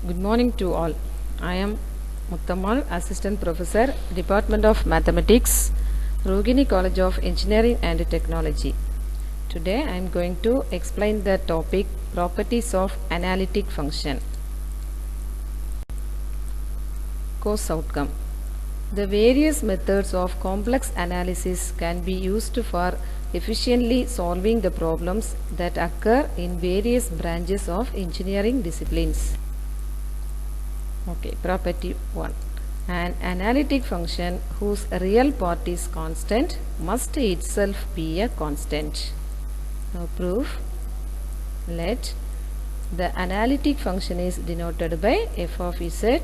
Good morning to all. I am Muttamal, Assistant Professor, Department of Mathematics, Rogini College of Engineering and Technology. Today I am going to explain the topic Properties of Analytic Function. Course outcome. The various methods of complex analysis can be used for efficiently solving the problems that occur in various branches of engineering disciplines. Okay, property 1. An analytic function whose real part is constant must itself be a constant. Now proof. Let the analytic function is denoted by f of z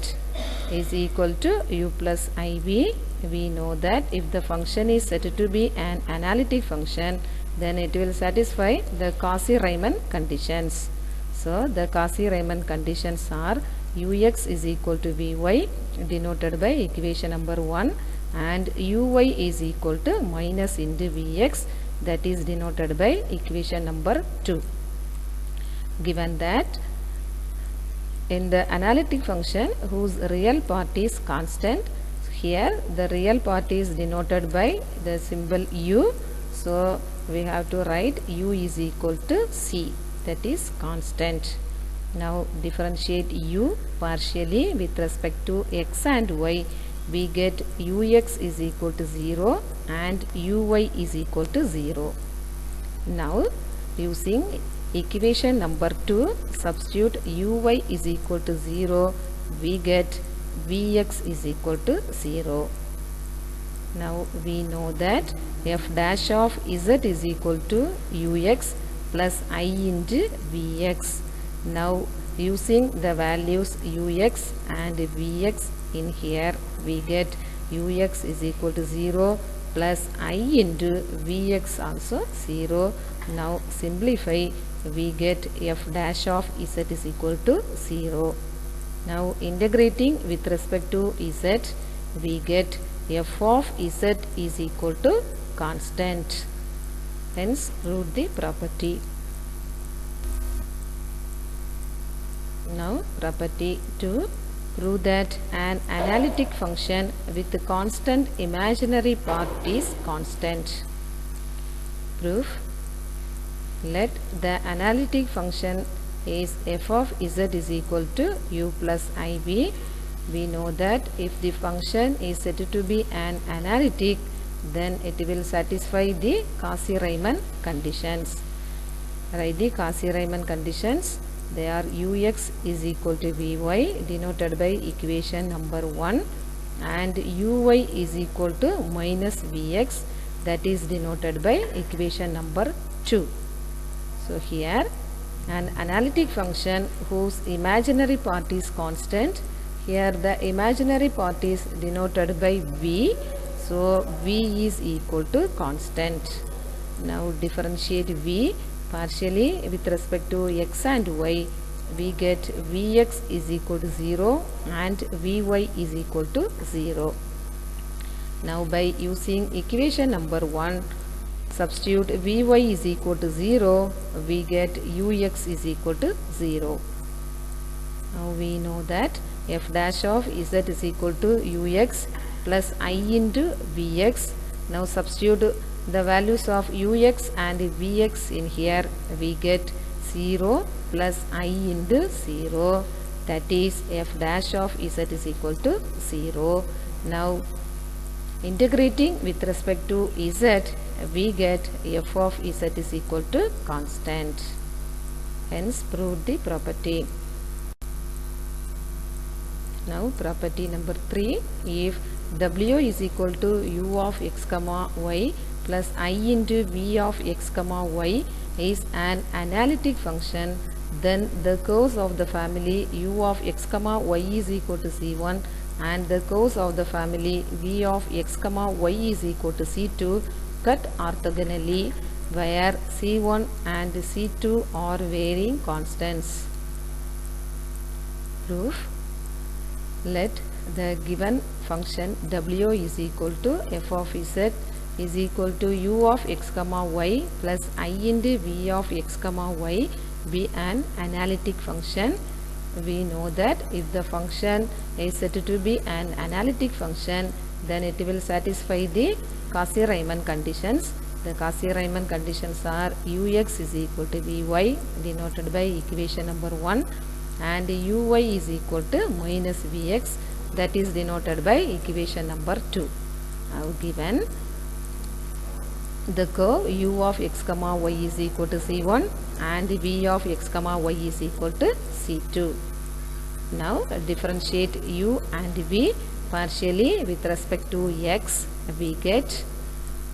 is equal to u plus iv. We know that if the function is said to be an analytic function, then it will satisfy the Cauchy-Riemann conditions. So the Cauchy-Riemann conditions are ux is equal to vy denoted by equation number 1 and uy is equal to minus into vx, that is denoted by equation number 2. Given that in the analytic function whose real part is constant, here the real part is denoted by the symbol u, so we have to write u is equal to c, that is constant. Now differentiate u partially with respect to x and y. We get ux is equal to 0 and uy is equal to 0. Now using equation number 2, substitute uy is equal to 0, we get vx is equal to 0. Now we know that f dash of z is equal to ux plus I into vx. Now using the values ux and vx in here, we get ux is equal to 0 plus I into vx also 0. Now simplify, we get f dash of z is equal to 0. Now integrating with respect to z, we get f of z is equal to constant. Hence prove the property. Now property 2. Prove that an analytic function with a constant imaginary part is constant. Proof. Let the analytic function is f of z is equal to u plus iv. We know that if the function is said to be an analytic, then it will satisfy the Cauchy-Riemann conditions. Write the Cauchy-Riemann conditions. They are ux is equal to vy denoted by equation number 1 and uy is equal to minus vx, that is denoted by equation number 2. So here an analytic function whose imaginary part is constant, here the imaginary part is denoted by v, so v is equal to constant. Now differentiate v partially with respect to x and y. We get vx is equal to 0 and vy is equal to 0. Now by using equation number 1, substitute vy is equal to 0, we get ux is equal to 0. Now we know that f dash of z is equal to ux plus I into vx. Now substitute the values of ux and vx in here, we get 0 plus I into 0, that is f dash of z is equal to 0. Now integrating with respect to z, we get f of z is equal to constant. Hence proved the property. Now property number 3. If w is equal to u of x comma y plus I into v of x comma y is an analytic function, then the curves of the family u of x comma y is equal to c1 and the curves of the family v of x comma y is equal to c2 cut orthogonally where c1 and c2 are varying constants. Proof. Let the given function w is equal to f of z is equal to u of x comma y plus I into v of x comma y be an analytic function we know that if the function is said to be an analytic function, then it will satisfy the Cauchy-Riemann conditions. The Cauchy-Riemann conditions are ux is equal to vy denoted by equation number 1 and uy is equal to minus vx, that is denoted by equation number 2. Now given the curve u of x comma y is equal to c1 and v of x comma y is equal to c2. Now differentiate u and v partially with respect to x. We get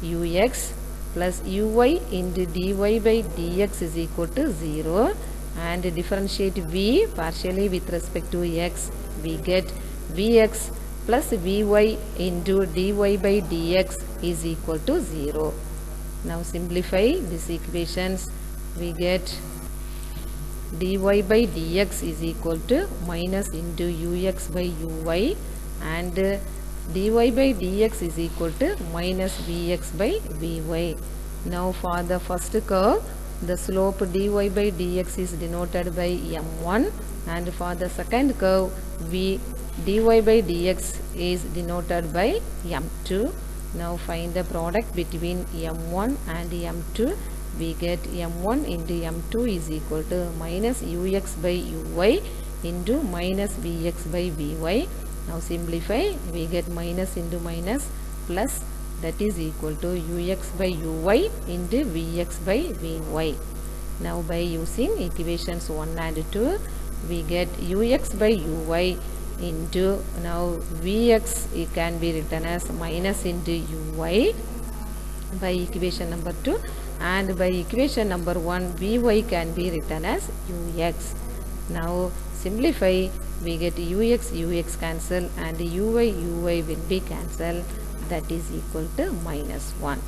ux plus uy into dy by dx is equal to 0, and differentiate v partially with respect to x. We get vx plus vy into dy by dx is equal to 0. Now simplify these equations. We get dy by dx is equal to minus into ux by uy, and dy by dx is equal to minus vx by vy. Now for the first curve, the slope dy by dx is denoted by m1, and for the second curve, dy by dx is denoted by m2. Now find the product between m1 and m2. We get m1 into m2 is equal to minus ux by uy into minus vx by vy. Now simplify, we get minus into minus plus, that is equal to ux by uy into vx by vy. Now by using equations 1 and 2, we get ux by uy into, now vx it can be written as minus into uy by equation number 2, and by equation number 1 vy can be written as ux. Now simplify, we get ux cancel and uy will be cancelled, that is equal to minus 1.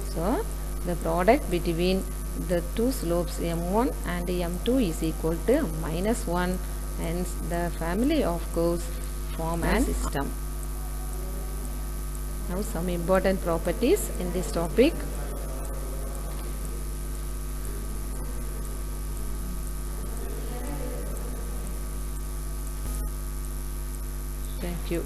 So the product between the two slopes m1 and m2 is equal to minus 1. Hence the family of curves form a system. Now some important properties in this topic. Thank you.